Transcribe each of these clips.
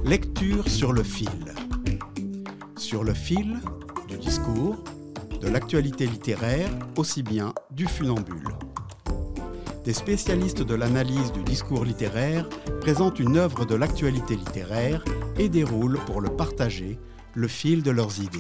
Lecture sur le fil. Sur le fil du discours, de l'actualité littéraire, aussi bien du funambule. Des spécialistes de l'analyse du discours littéraire présentent une œuvre de l'actualité littéraire et déroulent pour le partager le fil de leurs idées.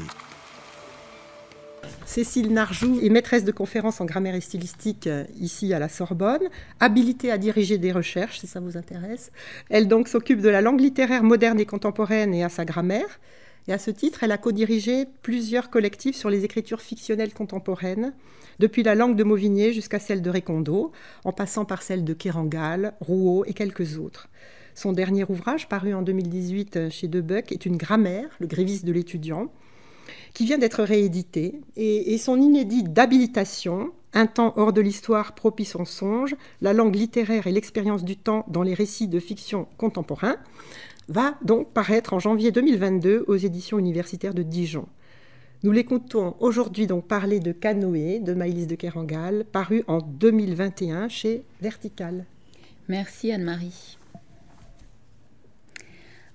Cécile Narjou est maîtresse de conférences en grammaire et stylistique ici à la Sorbonne, habilitée à diriger des recherches, si ça vous intéresse. Elle donc s'occupe de la langue littéraire moderne et contemporaine et à sa grammaire. Et à ce titre, elle a co-dirigé plusieurs collectifs sur les écritures fictionnelles contemporaines, depuis la langue de Mauvigné jusqu'à celle de Recondo, en passant par celle de Kerangal, Rouault et quelques autres. Son dernier ouvrage, paru en 2018 chez Debuck, est une grammaire, le grévisme de l'étudiant, qui vient d'être réédité, et son inédit d'habilitation, Un temps hors de l'histoire propice au songe, la langue littéraire et l'expérience du temps dans les récits de fiction contemporains, va donc paraître en janvier 2022 aux éditions universitaires de Dijon. Nous l'écoutons aujourd'hui donc parler de Canoë de Maëlys de Kerangal, paru en 2021 chez Vertical. Merci Anne-Marie.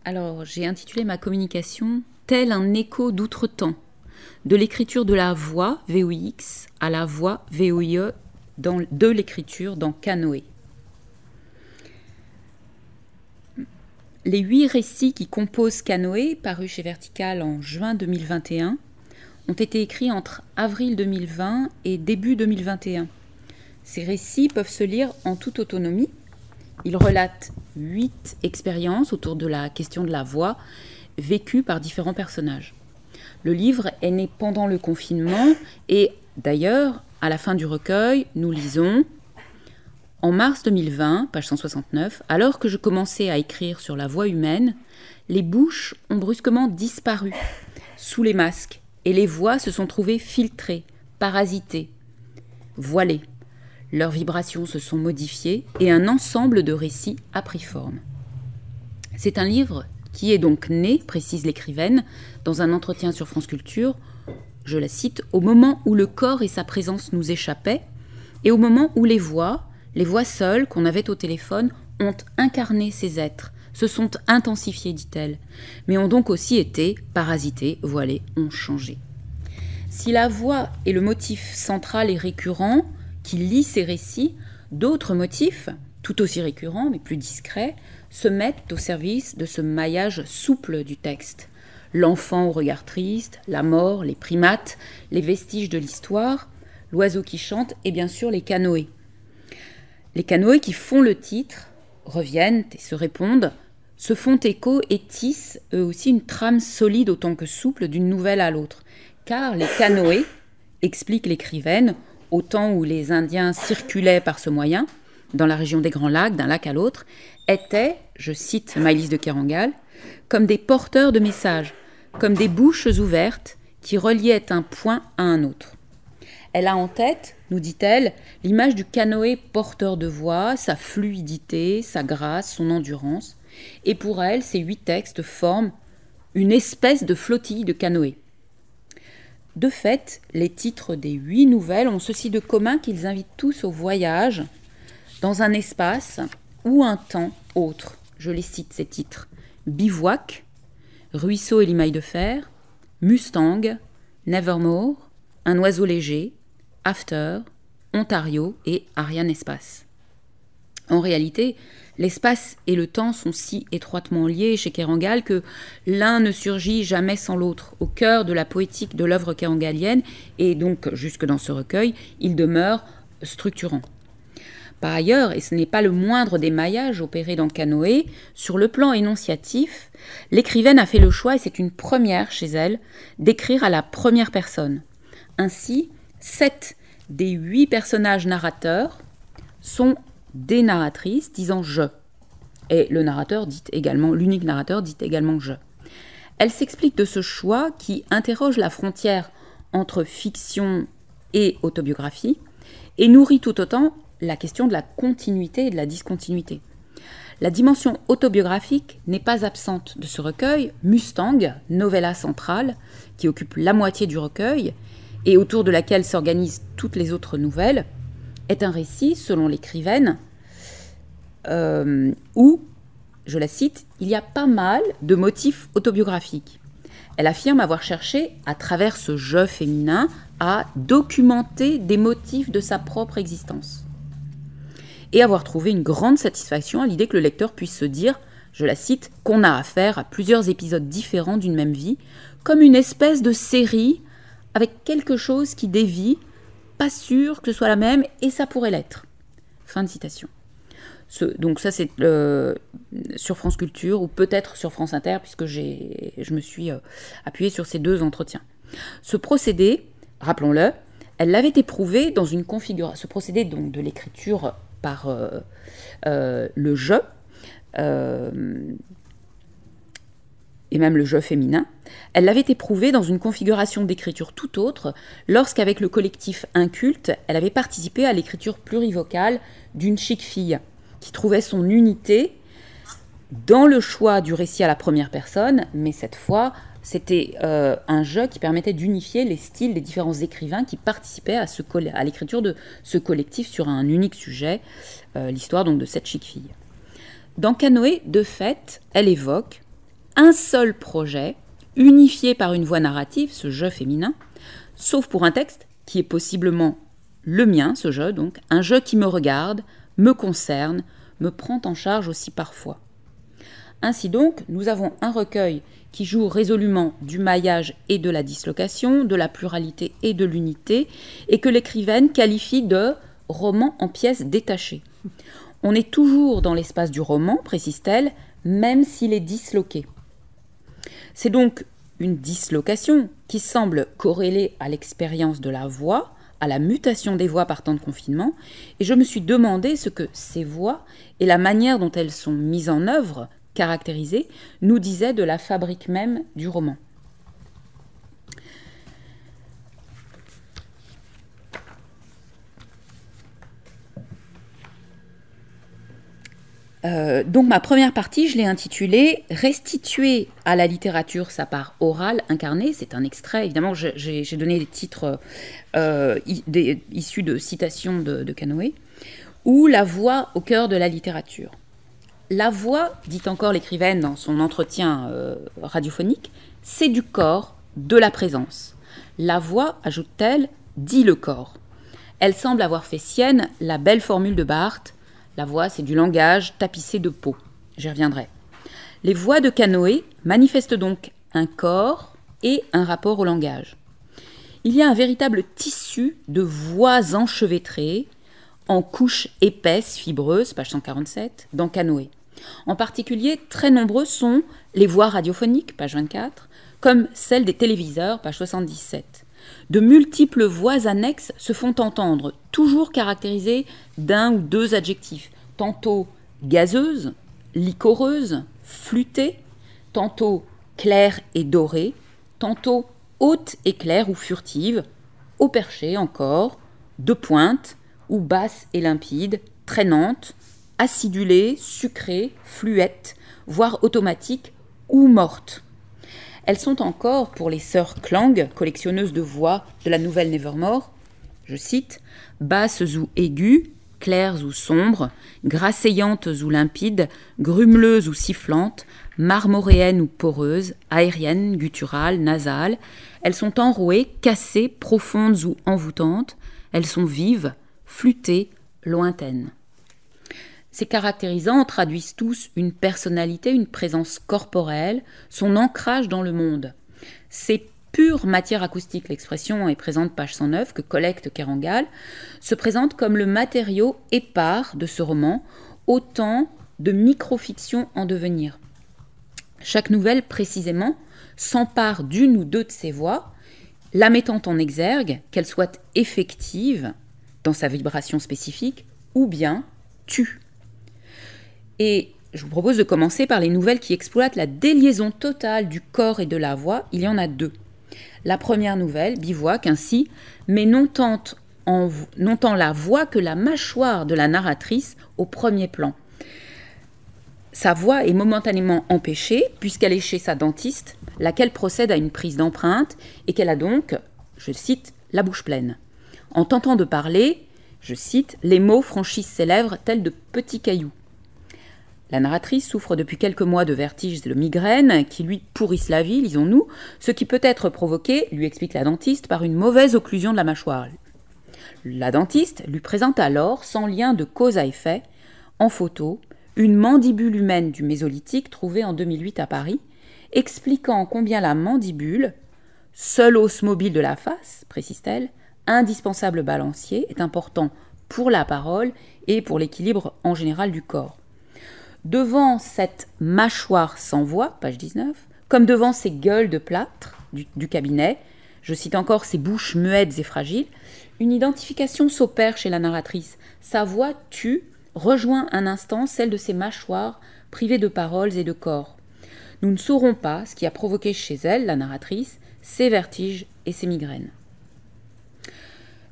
Alors, j'ai intitulé ma communication « Tel un écho d'outre-temps », de l'écriture de la voix, VOX, à la voix, VOIE, de l'écriture dans Canoë. Les 8 récits qui composent Canoë, parus chez Vertical en juin 2021, ont été écrits entre avril 2020 et début 2021. Ces récits peuvent se lire en toute autonomie. Ils relatent 8 expériences autour de la question de la voix, vécues par différents personnages. Le livre est né pendant le confinement et d'ailleurs, à la fin du recueil, nous lisons « En mars 2020, page 169, alors que je commençais à écrire sur la voix humaine, les bouches ont brusquement disparu sous les masques et les voix se sont trouvées filtrées, parasitées, voilées. Leurs vibrations se sont modifiées et un ensemble de récits a pris forme. » C'est un livre qui est donc né, précise l'écrivaine, dans un entretien sur France Culture, je la cite, « au moment où le corps et sa présence nous échappaient, et au moment où les voix seules qu'on avait au téléphone, ont incarné ces êtres, se sont intensifiées, dit-elle, mais ont donc aussi été parasitées, voilées, ont changé. » Si la voix est le motif central et récurrent qui lie ces récits, d'autres motifs, tout aussi récurrents mais plus discrets, se mettent au service de ce maillage souple du texte. L'enfant au regard triste, la mort, les primates, les vestiges de l'histoire, l'oiseau qui chante et bien sûr les canoës. Les canoës qui font le titre, reviennent et se répondent, se font écho et tissent eux aussi une trame solide autant que souple d'une nouvelle à l'autre. Car les canoës, explique l'écrivaine, au temps où les Indiens circulaient par ce moyen, dans la région des Grands Lacs, d'un lac à l'autre, étaient, je cite Maëlys de Kerangal, comme des porteurs de messages, comme des bouches ouvertes qui reliaient un point à un autre. Elle a en tête, nous dit-elle, l'image du canoë porteur de voix, sa fluidité, sa grâce, son endurance. Et pour elle, ces 8 textes forment une espèce de flottille de canoës. De fait, les titres des 8 nouvelles ont ceci de commun qu'ils invitent tous au voyage dans un espace ou un temps autre. Je les cite ces titres. Bivouac, Ruisseau et limaille de fer, Mustang, Nevermore, Un oiseau léger, After, Ontario et Ariane Espace. En réalité, l'espace et le temps sont si étroitement liés chez Kerangal que l'un ne surgit jamais sans l'autre. Au cœur de la poétique de l'œuvre kerangalienne, et donc jusque dans ce recueil, il demeure structurant. Par ailleurs, et ce n'est pas le moindre des maillages opérés dans Canoë, sur le plan énonciatif, l'écrivaine a fait le choix, et c'est une première chez elle, d'écrire à la première personne. Ainsi, 7 des 8 personnages narrateurs sont des narratrices disant « je ». Et le narrateur dit également, l'unique narrateur dit également « je ». Elle s'explique de ce choix qui interroge la frontière entre fiction et autobiographie et nourrit tout autant la question de la continuité et de la discontinuité. La dimension autobiographique n'est pas absente de ce recueil. Mustang, novella centrale, qui occupe la moitié du recueil et autour de laquelle s'organisent toutes les autres nouvelles, est un récit, selon l'écrivaine, où je la cite, « Il y a pas mal de motifs autobiographiques ». Elle affirme avoir cherché, à travers ce jeu féminin, à documenter des motifs de sa propre existence. Et avoir trouvé une grande satisfaction à l'idée que le lecteur puisse se dire, je la cite, « qu'on a affaire à plusieurs épisodes différents d'une même vie, comme une espèce de série avec quelque chose qui dévie, pas sûr que ce soit la même, et ça pourrait l'être. » Fin de citation. Donc ça c'est sur France Culture ou peut-être sur France Inter puisque je me suis appuyée sur ces 2 entretiens. Ce procédé, rappelons-le, elle l'avait éprouvé dans une configuration, ce procédé donc de l'écriture par le jeu et même le jeu féminin, elle l'avait éprouvé dans une configuration d'écriture tout autre lorsqu'avec le collectif Inculte, elle avait participé à l'écriture plurivocale d'une chic fille qui trouvait son unité dans le choix du récit à la première personne, mais cette fois, c'était un jeu qui permettait d'unifier les styles des différents écrivains qui participaient à l'écriture de ce collectif sur un unique sujet, l'histoire donc de cette chic fille. Dans Canoë, de fait, elle évoque un seul projet, unifié par une voix narrative, ce jeu féminin, sauf pour un texte qui est possiblement le mien, ce jeu donc, un jeu qui me regarde, me concerne, me prend en charge aussi parfois. Ainsi donc, nous avons un recueil qui joue résolument du maillage et de la dislocation, de la pluralité et de l'unité, et que l'écrivaine qualifie de roman en pièces détachées. On est toujours dans l'espace du roman, précise-t-elle, même s'il est disloqué. C'est donc une dislocation qui semble corrélée à l'expérience de la voix, à la mutation des voix par temps de confinement, et je me suis demandé ce que ces voix et la manière dont elles sont mises en œuvre, caractérisées, nous disaient de la fabrique même du roman. Donc ma première partie, je l'ai intitulée « Restituer à la littérature sa part orale incarnée ». C'est un extrait, évidemment, j'ai donné des titres issus de citations de Canoë, ou « La voix au cœur de la littérature ». La voix, dit encore l'écrivaine dans son entretien radiophonique, c'est du corps, de la présence. La voix, ajoute-t-elle, dit le corps. Elle semble avoir fait sienne la belle formule de Barthes. La voix, c'est du langage tapissé de peau. J'y reviendrai. Les voix de Canoë manifestent donc un corps et un rapport au langage. Il y a un véritable tissu de voix enchevêtrées, en couches épaisses, fibreuses, page 147, dans Canoë. En particulier, très nombreuses sont les voix radiophoniques, page 24, comme celles des téléviseurs, page 77. De multiples voix annexes se font entendre, toujours caractérisées d'un ou 2 adjectifs, tantôt gazeuse, licoreuse, flûtée, tantôt claire et dorée, tantôt haute et claire ou furtive, au perché encore, de pointe ou basse et limpide, traînante, acidulée, sucrée, fluette, voire automatique ou morte. Elles sont encore, pour les sœurs Klang, collectionneuses de voix de la nouvelle Nevermore, je cite, « basses ou aiguës, claires ou sombres, grasseillantes ou limpides, grumeleuses ou sifflantes, marmoréennes ou poreuses, aériennes, gutturales, nasales. Elles sont enrouées, cassées, profondes ou envoûtantes. Elles sont vives, flûtées, lointaines. » Ces caractérisants traduisent tous une personnalité, une présence corporelle, son ancrage dans le monde. Ces pure matière acoustique, l'expression est présente page 109, que collecte Kerangal, se présente comme le matériau épars de ce roman, autant de microfiction en devenir. Chaque nouvelle, précisément, s'empare d'une ou 2 de ces voix, la mettant en exergue, qu'elle soit effective dans sa vibration spécifique, ou bien tue. Et je vous propose de commencer par les nouvelles qui exploitent la déliaison totale du corps et de la voix. Il y en a 2. La première nouvelle bivouaque ainsi, mais non tant la voix que la mâchoire de la narratrice au premier plan. Sa voix est momentanément empêchée puisqu'elle est chez sa dentiste, laquelle procède à une prise d'empreinte et qu'elle a donc, je cite, la bouche pleine. En tentant de parler, je cite, les mots franchissent ses lèvres tels de petits cailloux. La narratrice souffre depuis quelques mois de vertiges et de migraines qui lui pourrissent la vie, lisons-nous, ce qui peut être provoqué, lui explique la dentiste, par une mauvaise occlusion de la mâchoire. La dentiste lui présente alors, sans lien de cause à effet, en photo, une mandibule humaine du Mésolithique trouvée en 2008 à Paris, expliquant combien la mandibule, seul os mobile de la face, précise-t-elle, indispensable balancier, est important pour la parole et pour l'équilibre en général du corps. Devant cette mâchoire sans voix, page 19, comme devant ces gueules de plâtre du cabinet, je cite encore ces bouches muettes et fragiles, une identification s'opère chez la narratrice. Sa voix tue, rejoint un instant celle de ces mâchoires privées de paroles et de corps. Nous ne saurons pas ce qui a provoqué chez elle, la narratrice, ses vertiges et ses migraines.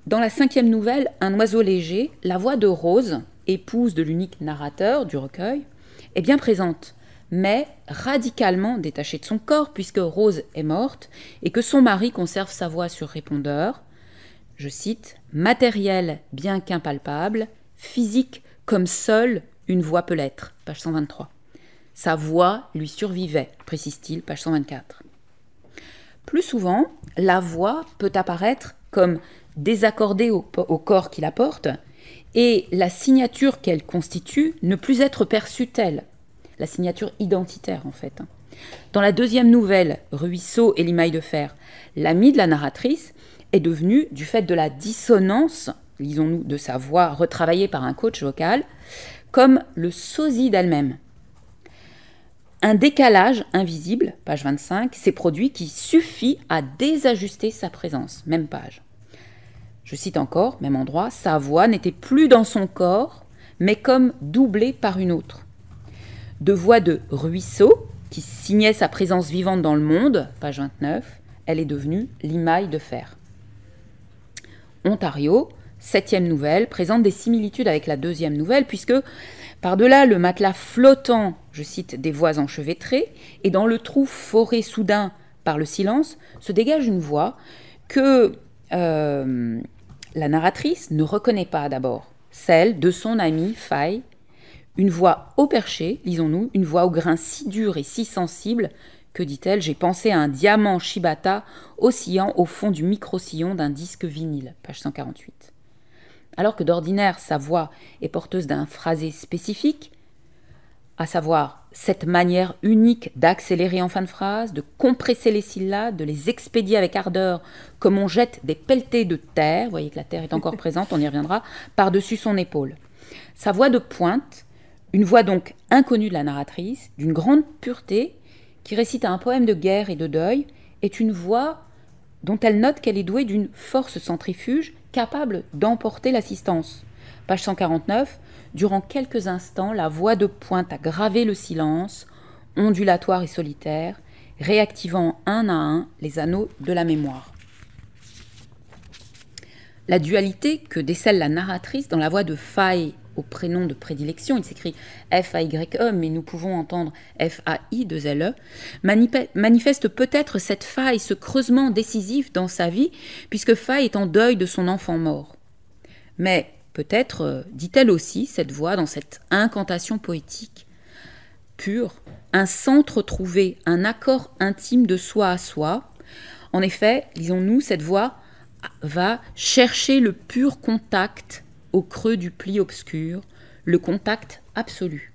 Dans la 5e nouvelle, Un oiseau léger, la voix de Rose, épouse de l'unique narrateur du recueil, est bien présente, mais radicalement détachée de son corps puisque Rose est morte et que son mari conserve sa voix sur répondeur, je cite, « matériel bien qu'impalpable, physique comme seule une voix peut l'être », page 123. Sa voix lui survivait, précise-t-il, page 124. Plus souvent, la voix peut apparaître comme désaccordée au corps qui la porte et la signature qu'elle constitue ne plus être perçue telle, la signature identitaire en fait. Dans la 2e nouvelle, Ruisseau et l'émail de fer, l'amie de la narratrice est devenue, du fait de la dissonance, lisons-nous, de sa voix retravaillée par un coach vocal, comme le sosie d'elle-même. Un décalage invisible, page 25, s'est produit qui suffit à désajuster sa présence, même page. Je cite encore, même endroit, sa voix n'était plus dans son corps, mais comme doublée par une autre. De voix de Ruisseau, qui signait sa présence vivante dans le monde, page 29, elle est devenue l'émail de fer. Ontario, 7e nouvelle, présente des similitudes avec la 2e nouvelle, puisque par-delà le matelas flottant, je cite, des voix enchevêtrées, et dans le trou foré soudain par le silence, se dégage une voix que la narratrice ne reconnaît pas d'abord, celle de son amie Faye, une voix haut perché, lisons-nous, une voix au grain si dur et si sensible que, dit-elle, j'ai pensé à un diamant Shibata oscillant au fond du micro-sillon d'un disque vinyle, page 148. Alors que d'ordinaire, sa voix est porteuse d'un phrasé spécifique, à savoir cette manière unique d'accélérer en fin de phrase, de compresser les syllabes, de les expédier avec ardeur, comme on jette des pelletées de terre, vous voyez que la terre est encore présente, on y reviendra, par-dessus son épaule. Sa voix de pointe, une voix donc inconnue de la narratrice, d'une grande pureté, qui récite un poème de guerre et de deuil, est une voix dont elle note qu'elle est douée d'une force centrifuge capable d'emporter l'assistance. Page 149, durant quelques instants, la voix de pointe a gravé le silence, ondulatoire et solitaire, réactivant un à un les anneaux de la mémoire. La dualité que décèle la narratrice dans la voix de Faye au prénom de prédilection, il s'écrit F-A-Y-E, mais nous pouvons entendre F-A-I-2-L-E, manifeste peut-être cette faille, ce creusement décisif dans sa vie, puisque Faye est en deuil de son enfant mort. Mais peut-être dit-elle aussi, cette voix, dans cette incantation poétique pure, un centre trouvé, un accord intime de soi à soi. En effet, lisons-nous, cette voix va chercher le pur contact au creux du pli obscur, le contact absolu.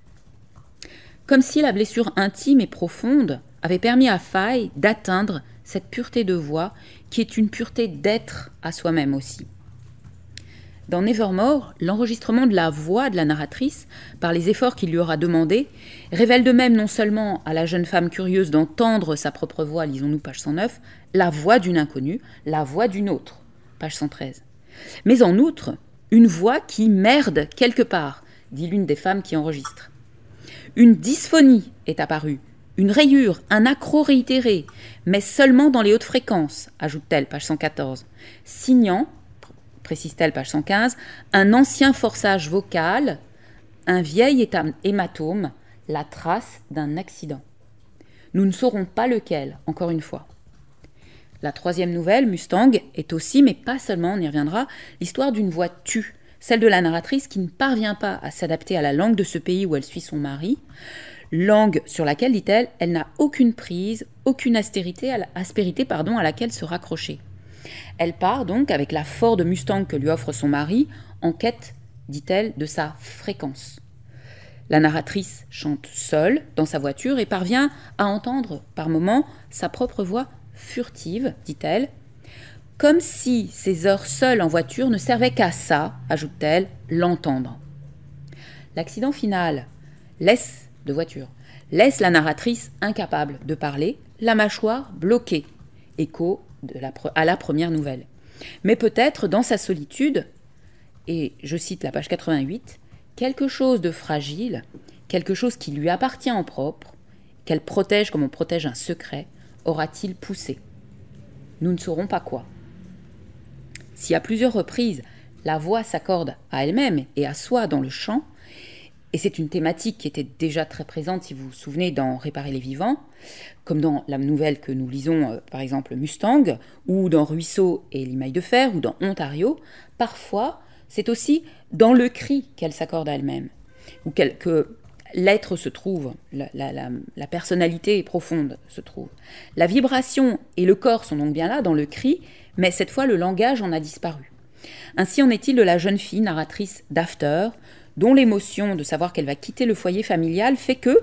Comme si la blessure intime et profonde avait permis à Faye d'atteindre cette pureté de voix qui est une pureté d'être à soi-même aussi. Dans Nevermore, l'enregistrement de la voix de la narratrice, par les efforts qu'il lui aura demandés, révèle de même non seulement à la jeune femme curieuse d'entendre sa propre voix, lisons-nous page 109, la voix d'une inconnue, la voix d'une autre, page 113. Mais en outre, une voix qui merde quelque part, dit l'une des femmes qui enregistre. Une dysphonie est apparue, une rayure, un accroc réitéré, mais seulement dans les hautes fréquences, ajoute-t-elle, page 114, signant, précise-t-elle, page 115, un ancien forçage vocal, un vieil hématome, la trace d'un accident. Nous ne saurons pas lequel, encore une fois. La 3e nouvelle, Mustang, est aussi, mais pas seulement, on y reviendra, l'histoire d'une voix tue, celle de la narratrice qui ne parvient pas à s'adapter à la langue de ce pays où elle suit son mari, langue sur laquelle, dit-elle, elle n'a aucune prise, aucune aspérité à laquelle se raccrocher. Elle part donc avec la Ford Mustang que lui offre son mari, en quête, dit-elle, de sa fréquence. La narratrice chante seule dans sa voiture et parvient à entendre par moments sa propre voix furtive, dit-elle, comme si ces heures seules en voiture ne servaient qu'à ça, ajoute-t-elle, l'entendre. L'accident final laisse la narratrice incapable de parler, la mâchoire bloquée, écho à la première nouvelle. Mais peut-être dans sa solitude, et je cite la page 88, quelque chose de fragile, quelque chose qui lui appartient en propre, qu'elle protège comme on protège un secret, aura-t-il poussé? Nous ne saurons pas quoi. Si à plusieurs reprises, la voix s'accorde à elle-même et à soi dans le chant, et c'est une thématique qui était déjà très présente, si vous vous souvenez, dans Réparer les vivants, comme dans la nouvelle que nous lisons, par exemple Mustang, ou dans Ruisseau et Limaille de fer, ou dans Ontario, parfois, c'est aussi dans le cri qu'elle s'accorde à elle-même, ou que l'être se trouve, la personnalité profonde se trouve. La vibration et le corps sont donc bien là, dans le cri, mais cette fois, le langage en a disparu. Ainsi en est-il de la jeune fille narratrice d'After, dont l'émotion de savoir qu'elle va quitter le foyer familial fait que,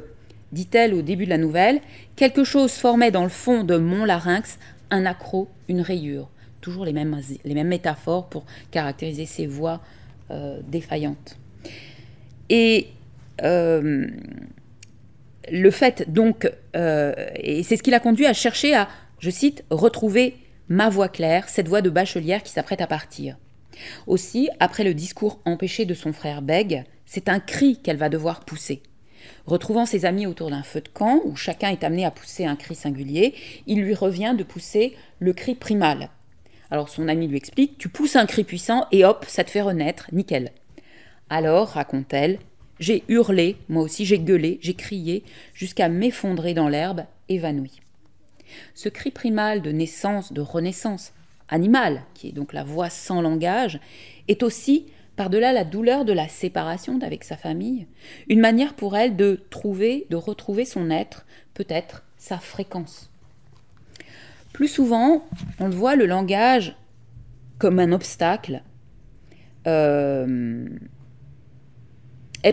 dit-elle au début de la nouvelle, quelque chose formait dans le fond de mon larynx un accroc, une rayure. Toujours les mêmes métaphores pour caractériser ces voix défaillantes. Et le fait donc, et c'est ce qui l'a conduit à chercher à, je cite, retrouver ma voix claire, cette voix de bachelière qui s'apprête à partir. Aussi, après le discours empêché de son frère Beg, c'est un cri qu'elle va devoir pousser. Retrouvant ses amis autour d'un feu de camp, où chacun est amené à pousser un cri singulier, il lui revient de pousser le cri primal. Alors son ami lui explique « Tu pousses un cri puissant et hop, ça te fait renaître, nickel. » Alors, raconte-t-elle, j'ai hurlé, moi aussi j'ai gueulé, j'ai crié, jusqu'à m'effondrer dans l'herbe, évanouie. Ce cri primal de naissance, de renaissance, animale, qui est donc la voix sans langage, est aussi, par-delà la douleur de la séparation d'avec sa famille, une manière pour elle de retrouver son être, peut-être sa fréquence. Plus souvent, on le voit, le langage comme un obstacle est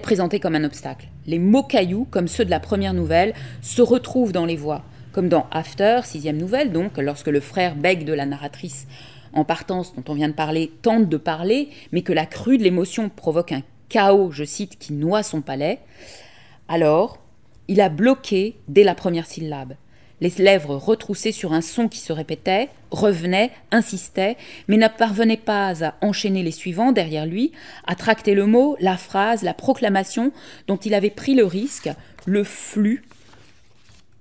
présenté comme un obstacle. Les mots cailloux, comme ceux de la première nouvelle, se retrouvent dans les voix, comme dans After, 6e nouvelle, donc, lorsque le frère Beg de la narratrice en partance dont on vient de parler tente de parler, mais que la crue de l'émotion provoque un chaos, je cite, qui noie son palais, alors il a bloqué dès la première syllabe. Les lèvres retroussées sur un son qui se répétait, revenait, insistait, mais ne parvenait pas à enchaîner les suivants derrière lui, à tracter le mot, la phrase, la proclamation dont il avait pris le risque, le flux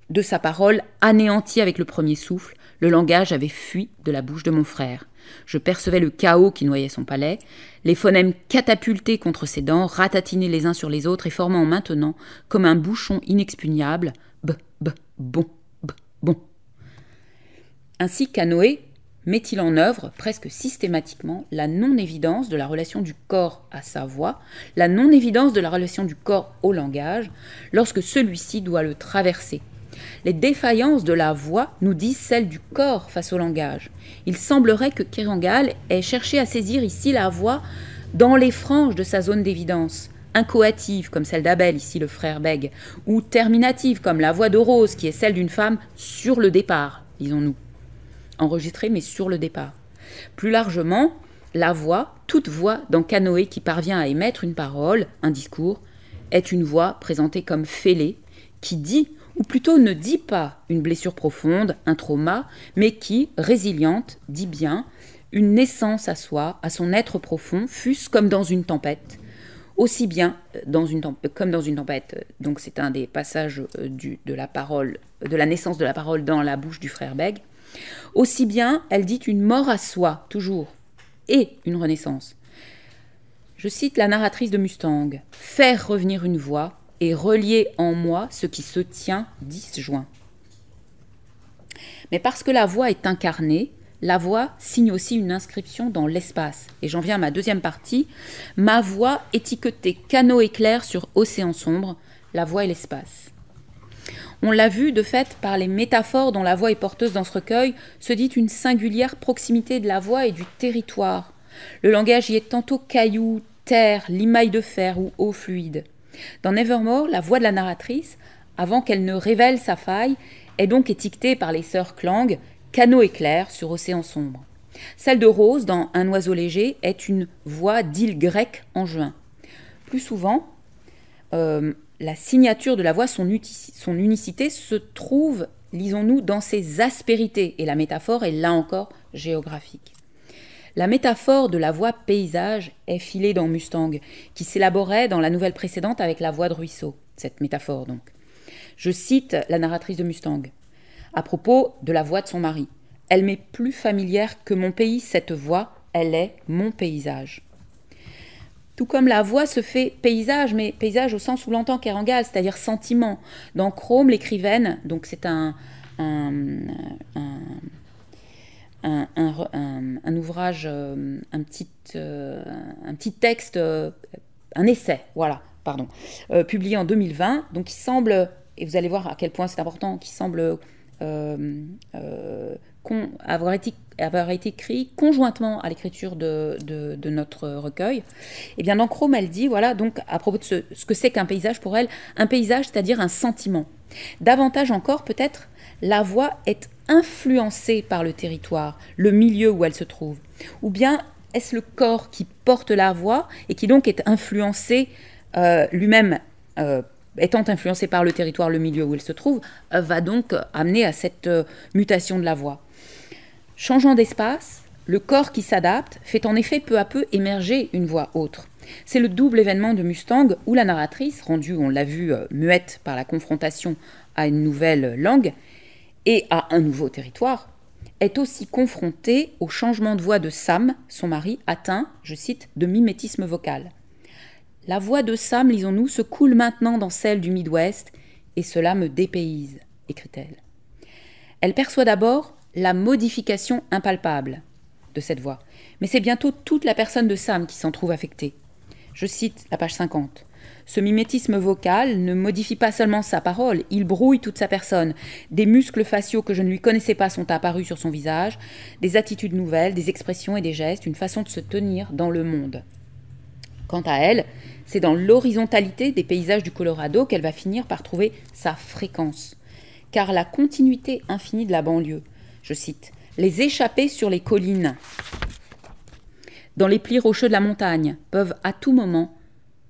de sa parole anéanti avec le premier souffle. Le langage avait fui de la bouche de mon frère. Je percevais le chaos qui noyait son palais, les phonèmes catapultés contre ses dents, ratatinés les uns sur les autres et formant maintenant, comme un bouchon inexpugnable, b, bon, b, bon. Ainsi Canoë met-il en œuvre presque systématiquement la non-évidence de la relation du corps à sa voix, la non-évidence de la relation du corps au langage, lorsque celui-ci doit le traverser. Les défaillances de la voix nous disent celles du corps face au langage. Il semblerait que Kerangal ait cherché à saisir ici la voix dans les franges de sa zone d'évidence, incoative comme celle d'Abel, ici le frère Beg, ou terminative comme la voix de Rose qui est celle d'une femme sur le départ, disons-nous. Enregistrée mais sur le départ. Plus largement, la voix, toute voix dans Canoë qui parvient à émettre une parole, un discours, est une voix présentée comme fêlée, qui dit ou plutôt ne dit pas une blessure profonde, un trauma, mais qui, résiliente, dit bien une naissance à soi, à son être profond, fût-ce comme dans une tempête, aussi bien comme dans une tempête. Donc c'est un des passages de la parole, de la naissance de la parole dans la bouche du frère Beg. Aussi bien, elle dit une mort à soi, toujours, et une renaissance. Je cite la narratrice de Mustang, « Faire revenir une voix, et relier en moi ce qui se tient disjoint. » Mais parce que la voix est incarnée, la voix signe aussi une inscription dans l'espace. Et j'en viens à ma deuxième partie. Ma voix étiquetée canot éclair sur océan sombre, la voix et l'espace. On l'a vu de fait par les métaphores dont la voix est porteuse dans ce recueil, se dit une singulière proximité de la voix et du territoire. Le langage y est tantôt caillou, terre, limaille de fer ou eau fluide. Dans Nevermore, la voix de la narratrice, avant qu'elle ne révèle sa faille, est donc étiquetée par les sœurs Clang, canot éclair sur océan sombre. Celle de Rose, dans Un oiseau léger, est une voix d'île grecque en juin. Plus souvent, la signature de la voix, son unicité, se trouve, lisons-nous, dans ses aspérités. Et la métaphore est là encore géographique. La métaphore de la voix paysage est filée dans Mustang, qui s'élaborait dans la nouvelle précédente avec la voix de ruisseau, cette métaphore donc. Je cite la narratrice de Mustang, à propos de la voix de son mari. « Elle m'est plus familière que mon pays, cette voix, elle est mon paysage. » Tout comme la voix se fait paysage, mais paysage au sens où l'entend Kerangal, c'est-à-dire sentiment. Dans Chrome, l'écrivaine, donc c'est un ouvrage, un petit texte, un essai, voilà, pardon, publié en 2020, donc qui semble, et vous allez voir à quel point c'est important, qui semble avoir été écrit conjointement à l'écriture de notre recueil. Et bien dans Chrome, elle dit, voilà, donc à propos de ce que c'est qu'un paysage pour elle, un paysage, c'est-à-dire un sentiment. Davantage encore, peut-être, la voix est influencée par le territoire, le milieu où elle se trouve. Ou bien est-ce le corps qui porte la voix et qui donc est influencé lui-même, étant influencé par le territoire, le milieu où il se trouve, va donc amener à cette mutation de la voix. Changeant d'espace, le corps qui s'adapte fait en effet peu à peu émerger une voix autre. C'est le double événement de Mustang où la narratrice, rendue, on l'a vu, muette par la confrontation à une nouvelle langue et à un nouveau territoire, est aussi confrontée au changement de voix de Sam, son mari, atteint, je cite, de mimétisme vocal. La voix de Sam, lisons-nous, se coule maintenant dans celle du Midwest, et cela me dépayse, écrit-elle. Elle perçoit d'abord la modification impalpable de cette voix, mais c'est bientôt toute la personne de Sam qui s'en trouve affectée. Je cite la page 50. Ce mimétisme vocal ne modifie pas seulement sa parole, il brouille toute sa personne. Des muscles faciaux que je ne lui connaissais pas sont apparus sur son visage, des attitudes nouvelles, des expressions et des gestes, une façon de se tenir dans le monde. Quant à elle, c'est dans l'horizontalité des paysages du Colorado qu'elle va finir par trouver sa fréquence. Car la continuité infinie de la banlieue, je cite, « Les échappées sur les collines, dans les plis rocheux de la montagne, peuvent à tout moment,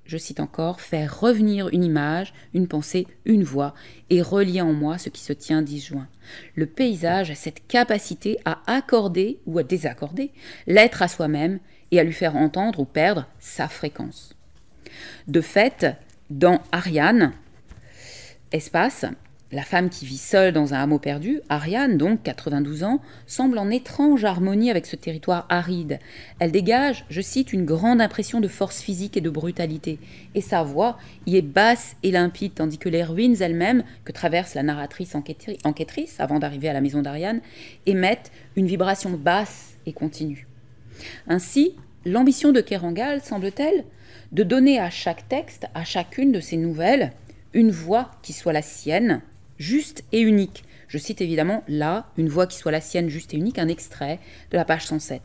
je cite encore, faire revenir une image, une pensée, une voix, et relier en moi ce qui se tient disjoint. Le paysage a cette capacité à accorder ou à désaccorder l'être à soi-même et à lui faire entendre ou perdre sa fréquence. » De fait, dans Ariane, espace, la femme qui vit seule dans un hameau perdu, Ariane, donc 92 ans, semble en étrange harmonie avec ce territoire aride. Elle dégage, je cite, une grande impression de force physique et de brutalité. Et sa voix y est basse et limpide, tandis que les ruines elles-mêmes, que traverse la narratrice enquêtrice avant d'arriver à la maison d'Ariane, émettent une vibration basse et continue. Ainsi, l'ambition de Kerangal, semble-t-elle, de donner à chaque texte, à chacune de ces nouvelles, une voix qui soit la sienne, juste et unique. Je cite évidemment là, une voix qui soit la sienne, juste et unique, un extrait de la page 107.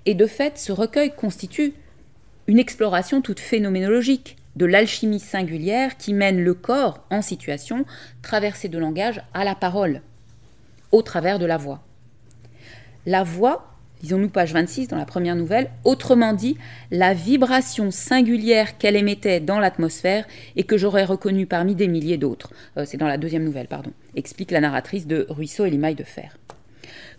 Et de fait, ce recueil constitue une exploration toute phénoménologique de l'alchimie singulière qui mène le corps en situation, traversé de langage à la parole, au travers de la voix. La voix, disons-nous page 26 dans la première nouvelle, autrement dit, la vibration singulière qu'elle émettait dans l'atmosphère et que j'aurais reconnue parmi des milliers d'autres. C'est dans la deuxième nouvelle, pardon, explique la narratrice de Ruisseau et l'émail de fer.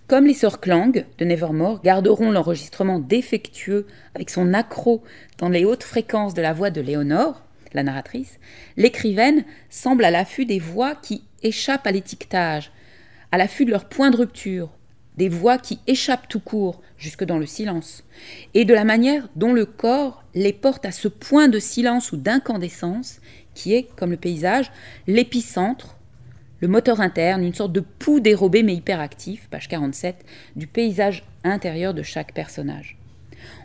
Comme les sœurs Clang de Nevermore garderont l'enregistrement défectueux avec son accroc dans les hautes fréquences de la voix de Léonore, la narratrice, l'écrivaine semble à l'affût des voix qui échappent à l'étiquetage, à l'affût de leur point de rupture, des voix qui échappent tout court jusque dans le silence, et de la manière dont le corps les porte à ce point de silence ou d'incandescence qui est, comme le paysage, l'épicentre, le moteur interne, une sorte de pouls dérobé mais hyperactif, page 47, du paysage intérieur de chaque personnage.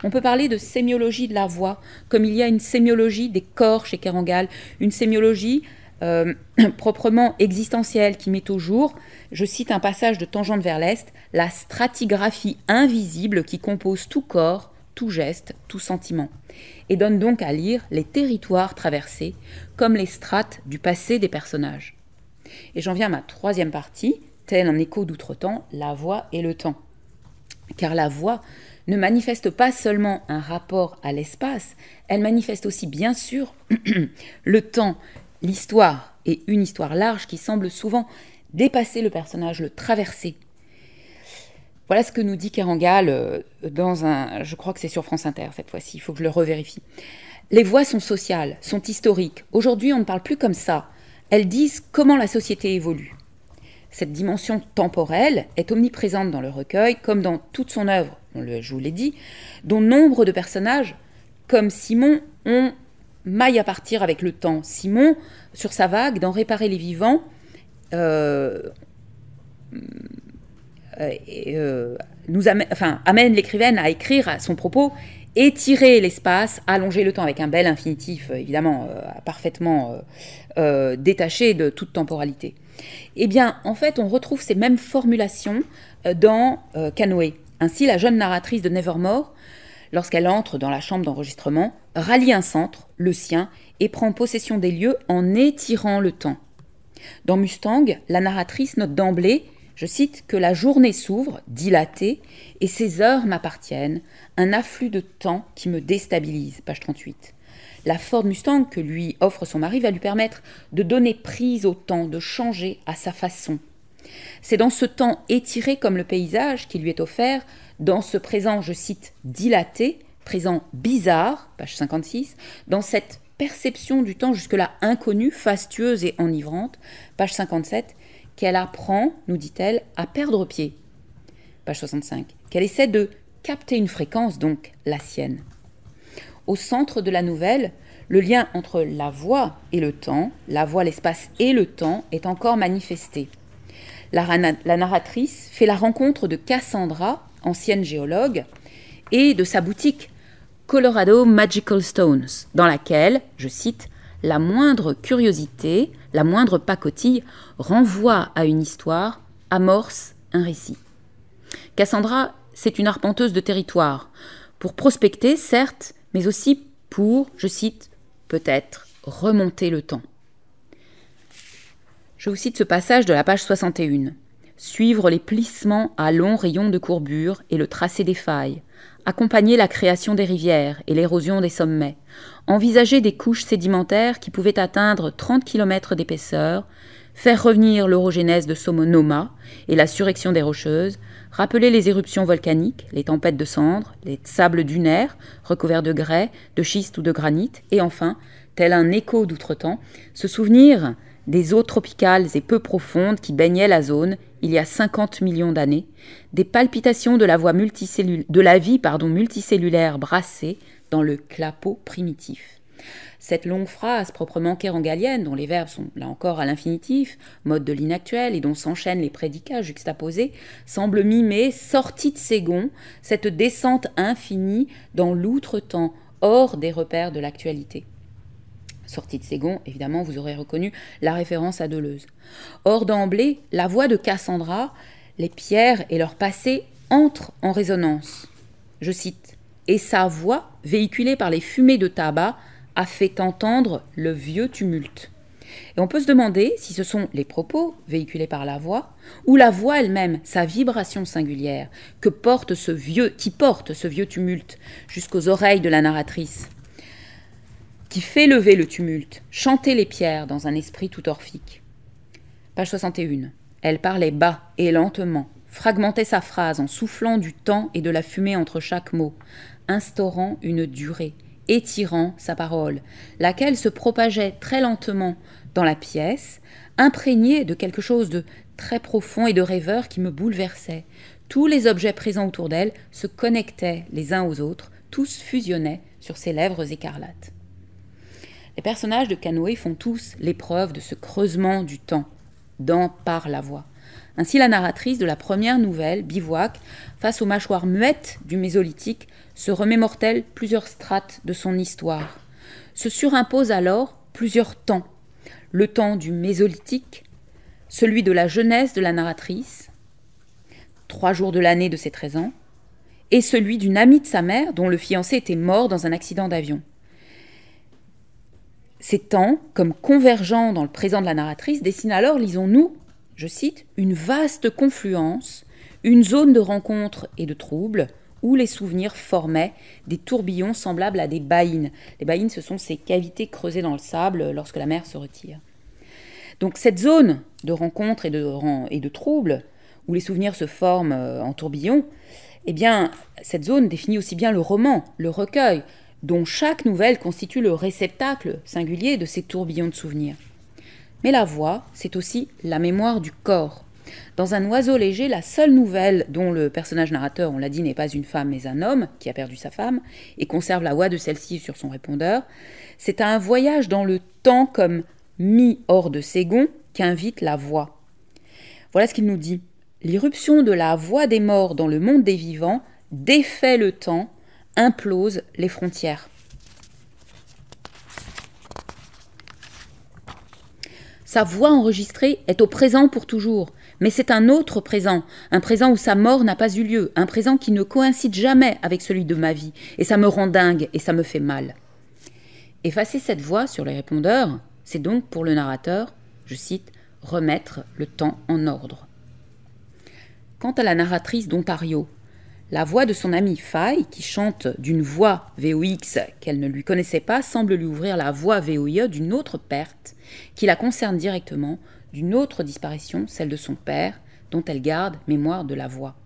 On peut parler de sémiologie de la voix, comme il y a une sémiologie des corps chez Kerangal, une sémiologie proprement existentielle qui met au jour, je cite un passage de Tangente vers l'Est, la stratigraphie invisible qui compose tout corps, tout geste, tout sentiment, et donne donc à lire les territoires traversés comme les strates du passé des personnages. Et j'en viens à ma troisième partie, tel un écho d'outre-temps, la voix et le temps. Car la voix ne manifeste pas seulement un rapport à l'espace, elle manifeste aussi bien sûr le temps, l'histoire, et une histoire large qui semble souvent dépasser le personnage, le traverser. Voilà ce que nous dit Kerangal dans un... Je crois que c'est sur France Inter cette fois-ci, il faut que je le revérifie. Les voix sont sociales, sont historiques. Aujourd'hui, on ne parle plus comme ça. Elles disent comment la société évolue. Cette dimension temporelle est omniprésente dans le recueil, comme dans toute son œuvre, je vous l'ai dit, dont nombre de personnages, comme Simon, ont maille à partir avec le temps. Simon, sur sa vague, dans Réparer les vivants, amène l'écrivaine à écrire à son propos « étirer l'espace, allonger le temps » avec un bel infinitif, évidemment, parfaitement détaché de toute temporalité. Eh bien, en fait, on retrouve ces mêmes formulations dans Canoë. Ainsi, la jeune narratrice de Nevermore, lorsqu'elle entre dans la chambre d'enregistrement, rallie un centre, le sien, et prend possession des lieux en étirant le temps. Dans Mustang, la narratrice note d'emblée, je cite, que la journée s'ouvre, dilatée, et ses heures m'appartiennent, un afflux de temps qui me déstabilise, page 38. La Ford Mustang que lui offre son mari va lui permettre de donner prise au temps, de changer à sa façon. C'est dans ce temps étiré comme le paysage qui lui est offert, dans ce présent, je cite, dilaté, présent bizarre, page 56, dans cette perception du temps jusque-là inconnue, fastueuse et enivrante, page 57, qu'elle apprend, nous dit-elle, à perdre pied, page 65, qu'elle essaie de capter une fréquence, donc la sienne. Au centre de la nouvelle, le lien entre la voix et le temps, la voix, l'espace et le temps est encore manifesté. La narratrice fait la rencontre de Cassandra, ancienne géologue, et de sa boutique Colorado Magical Stones, dans laquelle, je cite, « la moindre curiosité, la moindre pacotille renvoie à une histoire, amorce un récit. » Cassandra, c'est une arpenteuse de territoire, pour prospecter, certes, mais aussi pour, je cite, peut-être remonter le temps. Je vous cite ce passage de la page 61. Suivre les plissements à longs rayons de courbure et le tracé des failles, accompagner la création des rivières et l'érosion des sommets, envisager des couches sédimentaires qui pouvaient atteindre 30 km d'épaisseur, faire revenir l'orogénèse de Sonoma et la surrection des Rocheuses, rappeler les éruptions volcaniques, les tempêtes de cendres, les sables dunaires recouverts de grès, de schiste ou de granit, et enfin, tel un écho d'outre-temps, se souvenir des eaux tropicales et peu profondes qui baignaient la zone il y a 50 millions d'années, des palpitations de la vie multicellulaire brassée dans le clapot primitif. Cette longue phrase proprement kérangalienne, dont les verbes sont là encore à l'infinitif, mode de l'inactuel, et dont s'enchaînent les prédicats juxtaposés, semble mimer, sortie de ses gonds, cette descente infinie dans l'outre-temps, hors des repères de l'actualité. Sortie de ses gonds, évidemment, vous aurez reconnu la référence à Deleuze. Or, d'emblée, la voix de Cassandra, les pierres et leur passé entrent en résonance. Je cite, « Et sa voix, véhiculée par les fumées de tabac, a fait entendre le vieux tumulte. » Et on peut se demander si ce sont les propos véhiculés par la voix ou la voix elle-même, sa vibration singulière, qui porte ce vieux tumulte jusqu'aux oreilles de la narratrice, qui fait lever le tumulte, chanter les pierres dans un esprit tout orphique. Page 61. Elle parlait bas et lentement, fragmentait sa phrase en soufflant du temps et de la fumée entre chaque mot, instaurant une durée, étirant sa parole, laquelle se propageait très lentement dans la pièce, imprégnée de quelque chose de très profond et de rêveur qui me bouleversait. Tous les objets présents autour d'elle se connectaient les uns aux autres, tous fusionnaient sur ses lèvres écarlates. Les personnages de Canoë font tous l'épreuve de ce creusement du temps. par la voix. Ainsi, la narratrice de la première nouvelle, Bivouac, face aux mâchoires muettes du Mésolithique, se remémore-t-elle plusieurs strates de son histoire. Se surimposent alors plusieurs temps. Le temps du Mésolithique, celui de la jeunesse de la narratrice, 3 jours de l'année de ses 13 ans, et celui d'une amie de sa mère dont le fiancé était mort dans un accident d'avion. Ces temps, comme convergents dans le présent de la narratrice, dessinent alors, lisons-nous, je cite, « une vaste confluence, une zone de rencontre et de trouble, où les souvenirs formaient des tourbillons semblables à des baïnes. » Les baïnes, ce sont ces cavités creusées dans le sable lorsque la mer se retire. Donc cette zone de rencontre et de trouble, où les souvenirs se forment en tourbillons, eh bien, cette zone définit aussi bien le roman, le recueil, dont chaque nouvelle constitue le réceptacle singulier de ces tourbillons de souvenirs. Mais la voix, c'est aussi la mémoire du corps. Dans Un oiseau léger, la seule nouvelle dont le personnage narrateur, on l'a dit, n'est pas une femme mais un homme qui a perdu sa femme et conserve la voix de celle-ci sur son répondeur, c'est à un voyage dans le temps comme mis hors de ses gonds qu'invite la voix. Voilà ce qu'il nous dit. L'irruption de la voix des morts dans le monde des vivants défait le temps, implose les frontières. Sa voix enregistrée est au présent pour toujours, mais c'est un autre présent, un présent où sa mort n'a pas eu lieu, un présent qui ne coïncide jamais avec celui de ma vie, et ça me rend dingue et ça me fait mal. Effacer cette voix sur les répondeurs, c'est donc pour le narrateur, je cite, « remettre le temps en ordre ». Quant à la narratrice d'Ontario, la voix de son amie Faye, qui chante d'une voix VOX qu'elle ne lui connaissait pas, semble lui ouvrir la voix VOIE d'une autre perte qui la concerne directement, d'une autre disparition, celle de son père, dont elle garde mémoire de la voix.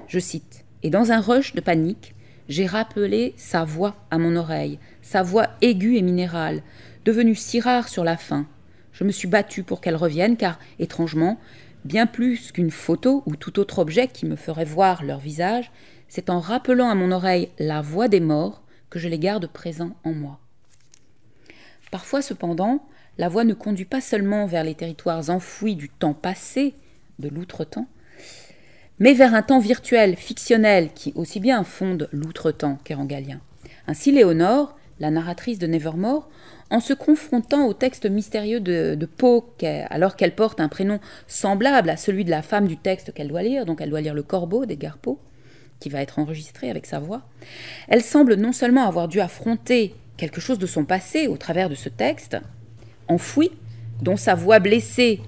Je cite, « Et dans un rush de panique, j'ai rappelé sa voix à mon oreille, sa voix aiguë et minérale, devenue si rare sur la fin. Je me suis battue pour qu'elle revienne, car, étrangement, bien plus qu'une photo ou tout autre objet qui me ferait voir leur visage, c'est en rappelant à mon oreille la voix des morts que je les garde présents en moi. » Parfois, cependant, la voix ne conduit pas seulement vers les territoires enfouis du temps passé, de l'outre-temps, mais vers un temps virtuel, fictionnel, qui aussi bien fonde l'outre-temps qu'érangalien. Ainsi, Léonore, la narratrice de Nevermore, en se confrontant au texte mystérieux de Poe, alors qu'elle porte un prénom semblable à celui de la femme du texte qu'elle doit lire, donc elle doit lire Le Corbeau d'Edgar Poe, qui va être enregistré avec sa voix, elle semble non seulement avoir dû affronter quelque chose de son passé au travers de ce texte, enfoui, dont sa voix blessée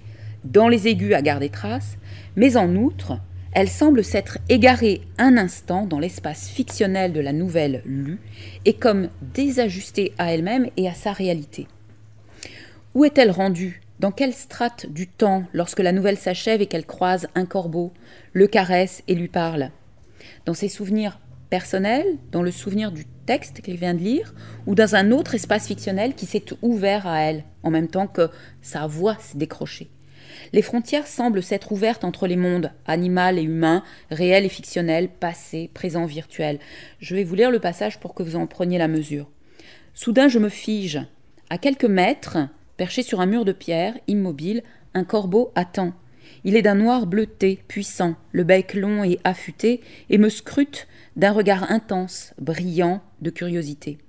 dans les aigus a gardé trace, mais en outre, elle semble s'être égarée un instant dans l'espace fictionnel de la nouvelle lue et comme désajustée à elle-même et à sa réalité. Où est-elle rendue? Dans quelle strate du temps lorsque la nouvelle s'achève et qu'elle croise un corbeau, le caresse et lui parle? Dans ses souvenirs personnels, dans le souvenir du texte qu'elle vient de lire, ou dans un autre espace fictionnel qui s'est ouvert à elle, en même temps que sa voix s'est décrochée. Les frontières semblent s'être ouvertes entre les mondes, animal et humain, réel et fictionnel, passé, présent, virtuel. Je vais vous lire le passage pour que vous en preniez la mesure. Soudain, je me fige. À quelques mètres, perché sur un mur de pierre, immobile, un corbeau attend. Il est d'un noir bleuté, puissant, le bec long et affûté, et me scrute d'un regard intense, brillant de curiosité.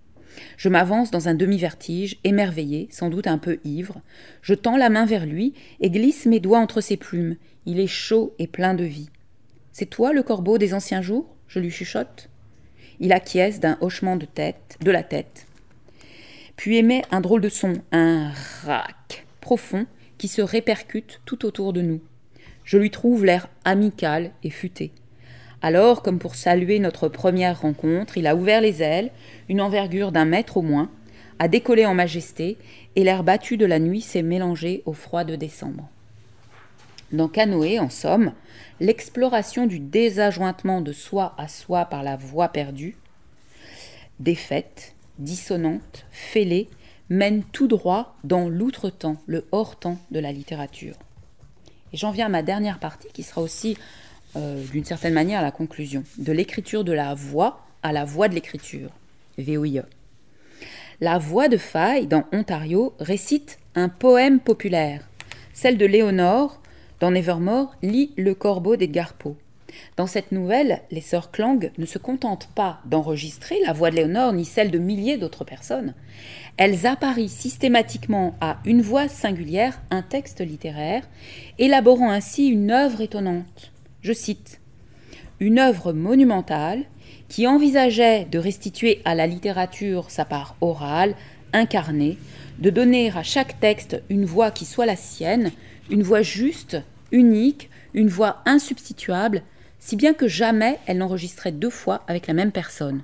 Je m'avance dans un demi-vertige, émerveillé, sans doute un peu ivre. Je tends la main vers lui et glisse mes doigts entre ses plumes. Il est chaud et plein de vie. « C'est toi, le corbeau des anciens jours ?» je lui chuchote. Il acquiesce d'un hochement de la tête, puis émet un drôle de son, un rac profond qui se répercute tout autour de nous. Je lui trouve l'air amical et futé. Alors, comme pour saluer notre première rencontre, il a ouvert les ailes, une envergure d'1 mètre au moins, a décollé en majesté, et l'air battu de la nuit s'est mélangé au froid de décembre. Dans Canoë, en somme, l'exploration du désajointement de soi à soi par la voix perdue, défaite, dissonante, fêlée, mène tout droit dans l'outre-temps, le hors-temps de la littérature. Et j'en viens à ma dernière partie, qui sera aussi d'une certaine manière la conclusion, de l'écriture de la voix à la voix de l'écriture, VOIE. La voix de Faye, dans Ontario, récite un poème populaire. Celle de Léonore, dans Nevermore, lit Le Corbeau d'Edgar Poe. Dans cette nouvelle, les sœurs Clang ne se contentent pas d'enregistrer la voix de Léonore ni celle de milliers d'autres personnes. Elles apparient systématiquement à une voix singulière un texte littéraire, élaborant ainsi une œuvre étonnante. Je cite « Une œuvre monumentale qui envisageait de restituer à la littérature sa part orale, incarnée, de donner à chaque texte une voix qui soit la sienne, une voix juste, unique, une voix insubstituable, si bien que jamais elle n'enregistrait 2 fois avec la même personne. »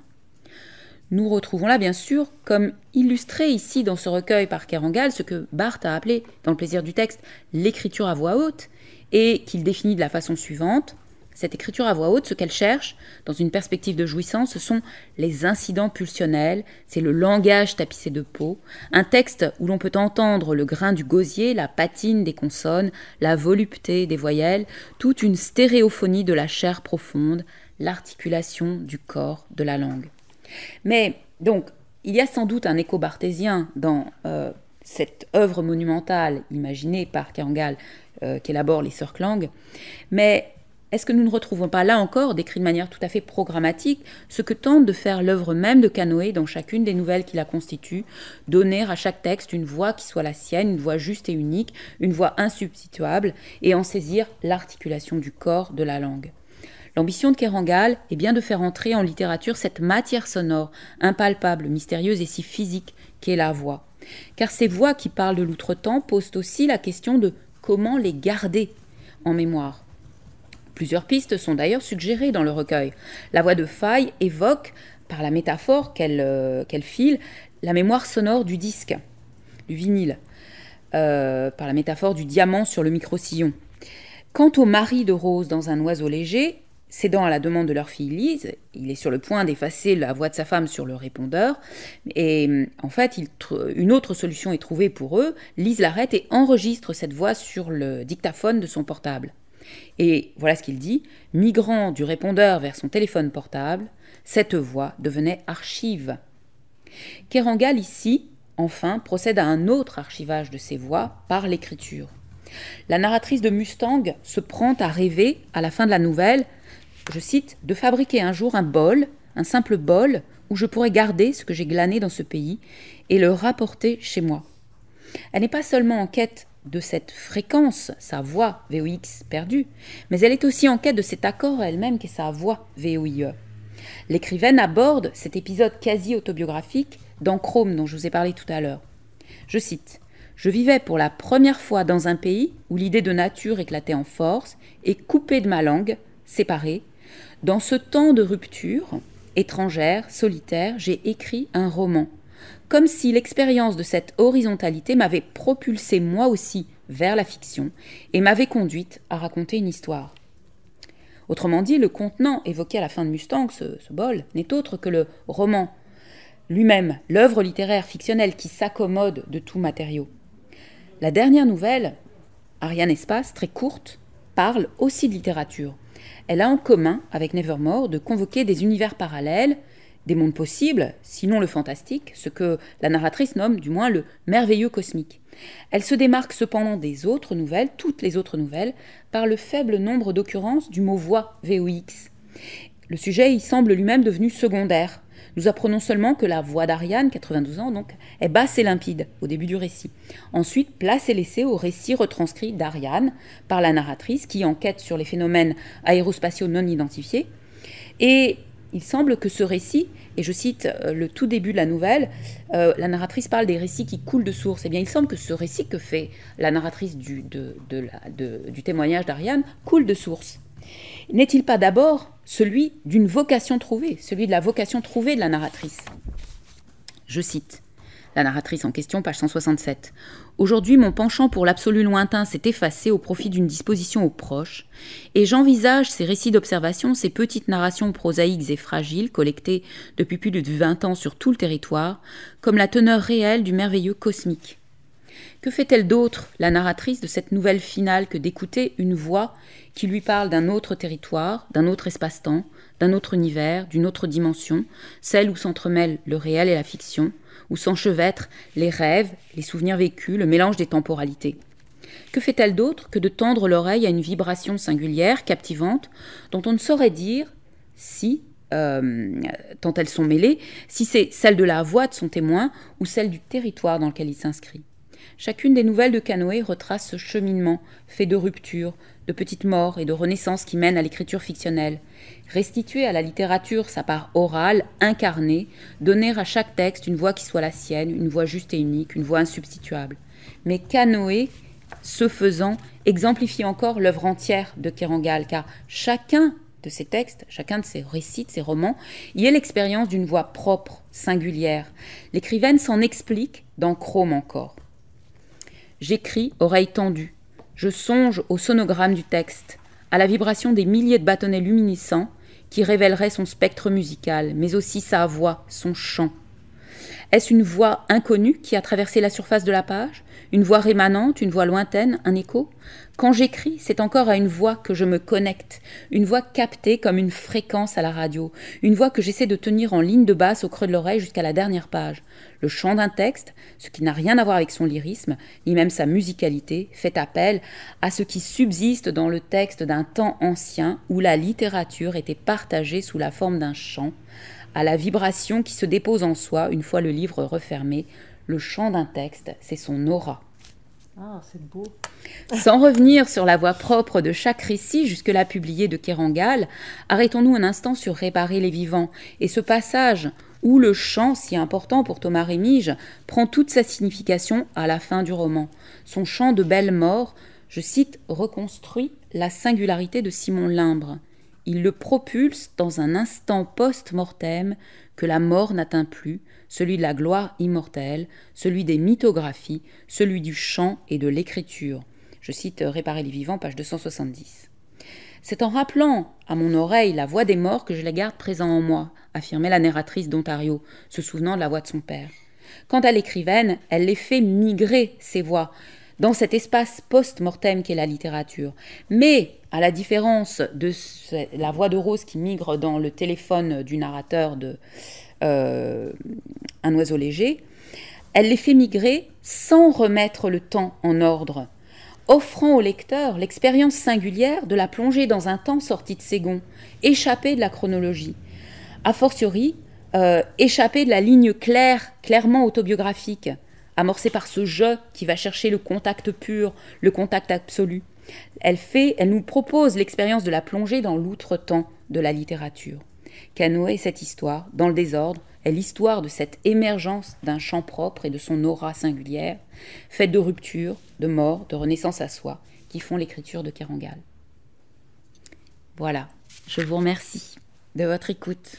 Nous retrouvons là, bien sûr, comme illustré ici dans ce recueil par Kerangal, ce que Barthes a appelé, dans le plaisir du texte, l'écriture à voix haute, et qu'il définit de la façon suivante. Cette écriture à voix haute, ce qu'elle cherche, dans une perspective de jouissance, ce sont les incidents pulsionnels, c'est le langage tapissé de peau, un texte où l'on peut entendre le grain du gosier, la patine des consonnes, la volupté des voyelles, toute une stéréophonie de la chair profonde, l'articulation du corps, de la langue. Mais donc, il y a sans doute un écho barthésien dans cette œuvre monumentale imaginée par Kerangal qu'élaborent les sœurs Clang, mais est-ce que nous ne retrouvons pas là encore, décrit de manière tout à fait programmatique, ce que tente de faire l'œuvre même de Canoë dans chacune des nouvelles qui la constituent, donner à chaque texte une voix qui soit la sienne, une voix juste et unique, une voix insubstituable, et en saisir l'articulation du corps, de la langue. L'ambition de Kerangal est bien de faire entrer en littérature cette matière sonore, impalpable, mystérieuse et si physique qu'est la voix. Car ces voix qui parlent de l'outre-temps posent aussi la question de comment les garder en mémoire. Plusieurs pistes sont d'ailleurs suggérées dans le recueil. La voix de Faye évoque, par la métaphore qu'elle file, la mémoire sonore du disque, du vinyle, par la métaphore du diamant sur le micro-sillon. Quant au mari de Rose dans Un oiseau léger, cédant à la demande de leur fille Lise, il est sur le point d'effacer la voix de sa femme sur le répondeur, et en fait, une autre solution est trouvée pour eux. Lise l'arrête et enregistre cette voix sur le dictaphone de son portable. Et voilà ce qu'il dit, migrant du répondeur vers son téléphone portable, cette voix devenait archive. Kerangal ici, enfin, procède à un autre archivage de ses voix par l'écriture. La narratrice de Mustang se prend à rêver, à la fin de la nouvelle, je cite, « de fabriquer un jour un bol, un simple bol, où je pourrais garder ce que j'ai glané dans ce pays et le rapporter chez moi. » Elle n'est pas seulement en quête de cette fréquence, sa voix VOX perdue, mais elle est aussi en quête de cet accord elle-même qu'est sa voix VOIE. L'écrivaine aborde cet épisode quasi autobiographique dans Chrome dont je vous ai parlé tout à l'heure. Je cite, « Je vivais pour la première fois dans un pays où l'idée de nature éclatait en force et coupée de ma langue, séparée. Dans ce temps de rupture, étrangère, solitaire, j'ai écrit un roman. Comme si l'expérience de cette horizontalité m'avait propulsée moi aussi vers la fiction et m'avait conduite à raconter une histoire. » Autrement dit, le contenant évoqué à la fin de Mustang, ce bol, n'est autre que le roman lui-même, l'œuvre littéraire fictionnelle qui s'accommode de tout matériau. La dernière nouvelle, Ariane Espace, très courte, parle aussi de littérature. Elle a en commun, avec Nevermore, de convoquer des univers parallèles, des mondes possibles, sinon le fantastique, ce que la narratrice nomme du moins le merveilleux cosmique. Elle se démarque cependant des autres nouvelles, toutes les autres nouvelles, par le faible nombre d'occurrences du mot voix, VOX. Le sujet y semble lui-même devenu secondaire. Nous apprenons seulement que la voix d'Ariane, 92 ans donc, est basse et limpide au début du récit. Ensuite, place est laissée au récit retranscrit d'Ariane par la narratrice qui enquête sur les phénomènes aérospatiaux non identifiés. Et il semble que ce récit, et je cite le tout début de la nouvelle, la narratrice parle des récits qui coulent de source. Eh bien, il semble que ce récit que fait la narratrice du témoignage d'Ariane coule de source. N'est-il pas d'abord celui d'une vocation trouvée, celui de la vocation trouvée de la narratrice ? Je cite la narratrice en question, page 167. « Aujourd'hui, mon penchant pour l'absolu lointain s'est effacé au profit d'une disposition au proche, et j'envisage ces récits d'observation, ces petites narrations prosaïques et fragiles, collectées depuis plus de 20 ans sur tout le territoire, comme la teneur réelle du merveilleux cosmique. Que fait-elle d'autre, la narratrice, de cette nouvelle finale que d'écouter une voix qui lui parle d'un autre territoire, d'un autre espace-temps, d'un autre univers, d'une autre dimension, celle où s'entremêlent le réel et la fiction, où s'enchevêtrent les rêves, les souvenirs vécus, le mélange des temporalités. Que fait-elle d'autre que de tendre l'oreille à une vibration singulière, captivante, dont on ne saurait dire si, tant elles sont mêlées, si c'est celle de la voix de son témoin ou celle du territoire dans lequel il s'inscrit. Chacune des nouvelles de Canoë retrace ce cheminement, fait de ruptures, de petites morts et de renaissances qui mènent à l'écriture fictionnelle. Restituer à la littérature sa part orale, incarnée, donner à chaque texte une voix qui soit la sienne, une voix juste et unique, une voix insubstituable. Mais Canoë, ce faisant, exemplifie encore l'œuvre entière de Kerangal, car chacun de ses textes, chacun de ses récits, de ses romans, y est l'expérience d'une voix propre, singulière. L'écrivaine s'en explique dans Chrome encore. J'écris, oreille tendue. Je songe au sonogramme du texte, à la vibration des milliers de bâtonnets luminescents qui révéleraient son spectre musical, mais aussi sa voix, son chant. Est-ce une voix inconnue qui a traversé la surface de la page? Une voix rémanente, une voix lointaine, un écho? Quand j'écris, c'est encore à une voix que je me connecte, une voix captée comme une fréquence à la radio, une voix que j'essaie de tenir en ligne de basse au creux de l'oreille jusqu'à la dernière page. Le chant d'un texte, ce qui n'a rien à voir avec son lyrisme, ni même sa musicalité, fait appel à ce qui subsiste dans le texte d'un temps ancien où la littérature était partagée sous la forme d'un chant, à la vibration qui se dépose en soi une fois le livre refermé. Le chant d'un texte, c'est son aura. Ah, c'est beau. Sans revenir sur la voix propre de chaque récit jusque-là publié de Kerangal, arrêtons-nous un instant sur Réparer les vivants et ce passage où le chant, si important pour Thomas Rémige, prend toute sa signification à la fin du roman. Son chant de belle mort, je cite, reconstruit la singularité de Simon Limbre. Il le propulse dans un instant post-mortem que la mort n'atteint plus, celui de la gloire immortelle, celui des mythographies, celui du chant et de l'écriture. Je cite Réparer les vivants, page 270. C'est en rappelant à mon oreille la voix des morts que je la garde présente en moi, affirmait la narratrice d'Ontario, se souvenant de la voix de son père. Quant à l'écrivaine, elle les fait migrer, ces voix, dans cet espace post-mortem qu'est la littérature. Mais, à la différence de la voix de Rose qui migre dans le téléphone du narrateur de Un oiseau léger, elle les fait migrer sans remettre le temps en ordre, offrant au lecteur l'expérience singulière de la plonger dans un temps sorti de ses gonds, échappé de la chronologie. A fortiori, échappé de la ligne clairement autobiographique, amorcée par ce jeu qui va chercher le contact pur, le contact absolu. Elle nous propose l'expérience de la plongée dans l'outre-temps de la littérature. Canoë, cette histoire, dans le désordre, est l'histoire de cette émergence d'un chant propre et de son aura singulière, faite de rupture, de mort, de renaissance à soi, qui font l'écriture de Kerangal. Voilà, je vous remercie de votre écoute.